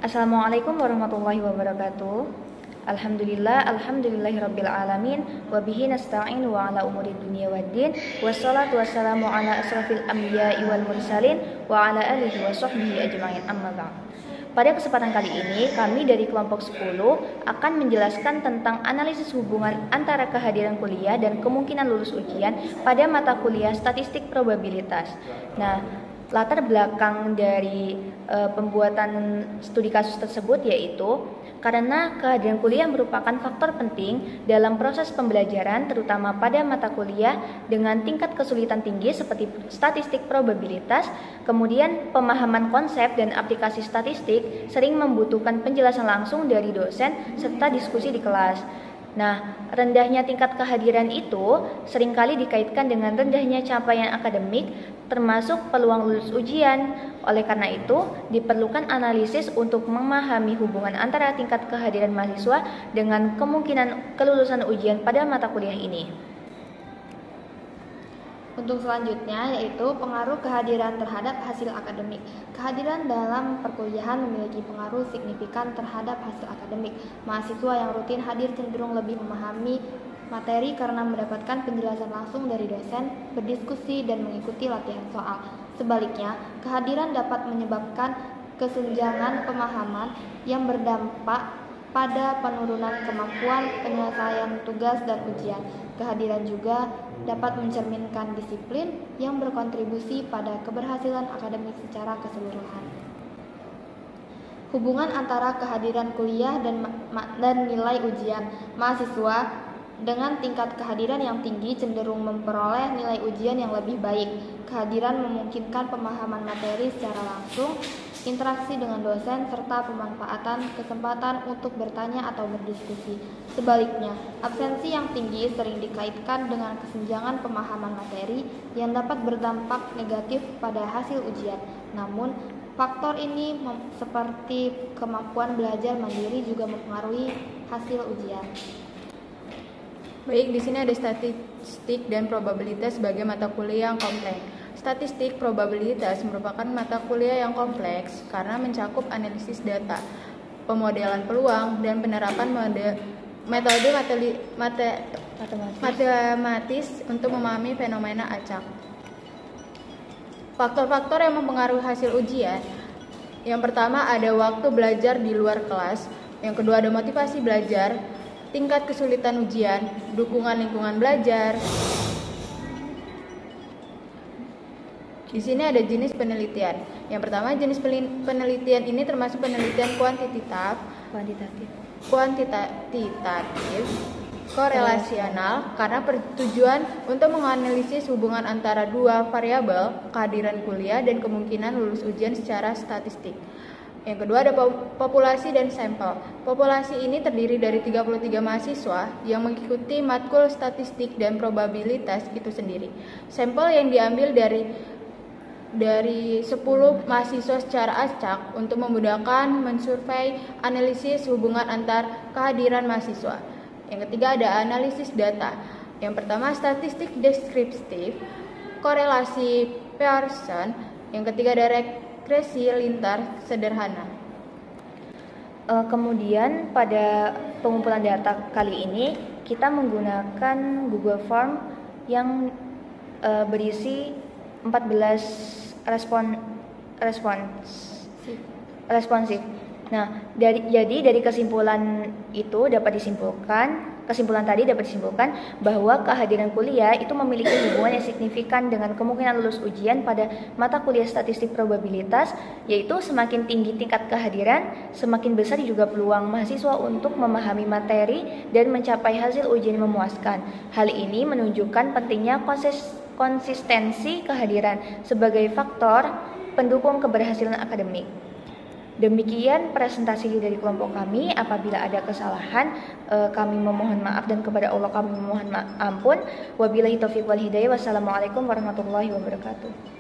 Assalamualaikum warahmatullahi wabarakatuh. Alhamdulillahirabbil alamin wa bihi nasta'in wa ala umuri dunya waddin wassalatu wassalamu ala asrafil anbiya'i wal mursalin wa ala alihi wa sahbihi ajma'in, amma ba'd. Pada kesempatan kali ini, kami dari kelompok 10 akan menjelaskan tentang analisis hubungan antara kehadiran kuliah dan kemungkinan lulus ujian pada mata kuliah statistik probabilitas. Nah, latar belakang dari pembuatan studi kasus tersebut yaitu karena kehadiran kuliah merupakan faktor penting dalam proses pembelajaran, terutama pada mata kuliah dengan tingkat kesulitan tinggi seperti statistik probabilitas. Kemudian pemahaman konsep dan aplikasi statistik sering membutuhkan penjelasan langsung dari dosen serta diskusi di kelas. Nah, rendahnya tingkat kehadiran itu seringkali dikaitkan dengan rendahnya capaian akademik, termasuk peluang lulus ujian. Oleh karena itu, diperlukan analisis untuk memahami hubungan antara tingkat kehadiran mahasiswa dengan kemungkinan kelulusan ujian pada mata kuliah ini. Untuk selanjutnya yaitu pengaruh kehadiran terhadap hasil akademik. Kehadiran dalam perkuliahan memiliki pengaruh signifikan terhadap hasil akademik. Mahasiswa yang rutin hadir cenderung lebih memahami materi karena mendapatkan penjelasan langsung dari dosen, berdiskusi, dan mengikuti latihan soal. Sebaliknya, kehadiran dapat menyebabkan kesenjangan pemahaman yang berdampak pada penurunan kemampuan penyelesaian tugas dan ujian. Kehadiran juga dapat mencerminkan disiplin yang berkontribusi pada keberhasilan akademik secara keseluruhan. Hubungan antara kehadiran kuliah dan nilai ujian. Mahasiswa dengan tingkat kehadiran yang tinggi cenderung memperoleh nilai ujian yang lebih baik. Kehadiran memungkinkan pemahaman materi secara langsung, interaksi dengan dosen, serta pemanfaatan kesempatan untuk bertanya atau berdiskusi. Sebaliknya, absensi yang tinggi sering dikaitkan dengan kesenjangan pemahaman materi yang dapat berdampak negatif pada hasil ujian. Namun, faktor ini seperti kemampuan belajar mandiri juga mempengaruhi hasil ujian. Baik, di sini ada statistik dan probabilitas sebagai mata kuliah yang kompleks. Statistik probabilitas merupakan mata kuliah yang kompleks karena mencakup analisis data, pemodelan peluang, dan penerapan metode matematis untuk memahami fenomena acak. Faktor-faktor yang mempengaruhi hasil ujian. Yang pertama ada waktu belajar di luar kelas, yang kedua ada motivasi belajar, tingkat kesulitan ujian, dukungan lingkungan belajar. Di sini ada jenis penelitian. Yang pertama, jenis penelitian ini termasuk penelitian kuantitatif, korelasional, karena bertujuan untuk menganalisis hubungan antara dua variabel, kehadiran kuliah dan kemungkinan lulus ujian secara statistik. Yang kedua ada populasi dan sampel. Populasi ini terdiri dari 33 mahasiswa yang mengikuti matkul statistik dan probabilitas itu sendiri. Sampel yang diambil dari 10 mahasiswa secara acak untuk memudahkan mensurvei analisis hubungan antar kehadiran mahasiswa. Yang ketiga ada analisis data. Yang pertama statistik deskriptif, korelasi Pearson. Yang ketiga ada regresi lintar sederhana. Kemudian pada pengumpulan data kali ini kita menggunakan Google Form yang berisi 14 responsif. Nah, dari kesimpulan tadi dapat disimpulkan bahwa kehadiran kuliah itu memiliki hubungan yang signifikan dengan kemungkinan lulus ujian pada mata kuliah statistik probabilitas, yaitu semakin tinggi tingkat kehadiran, semakin besar juga peluang mahasiswa untuk memahami materi dan mencapai hasil ujian yang memuaskan. Hal ini menunjukkan pentingnya konsistensi kehadiran sebagai faktor pendukung keberhasilan akademik. Demikian presentasi dari kelompok kami. Apabila ada kesalahan, kami memohon maaf dan kepada Allah kami memohon ampun. Wabillahi taufiq wal hidayah. Wassalamualaikum warahmatullahi wabarakatuh.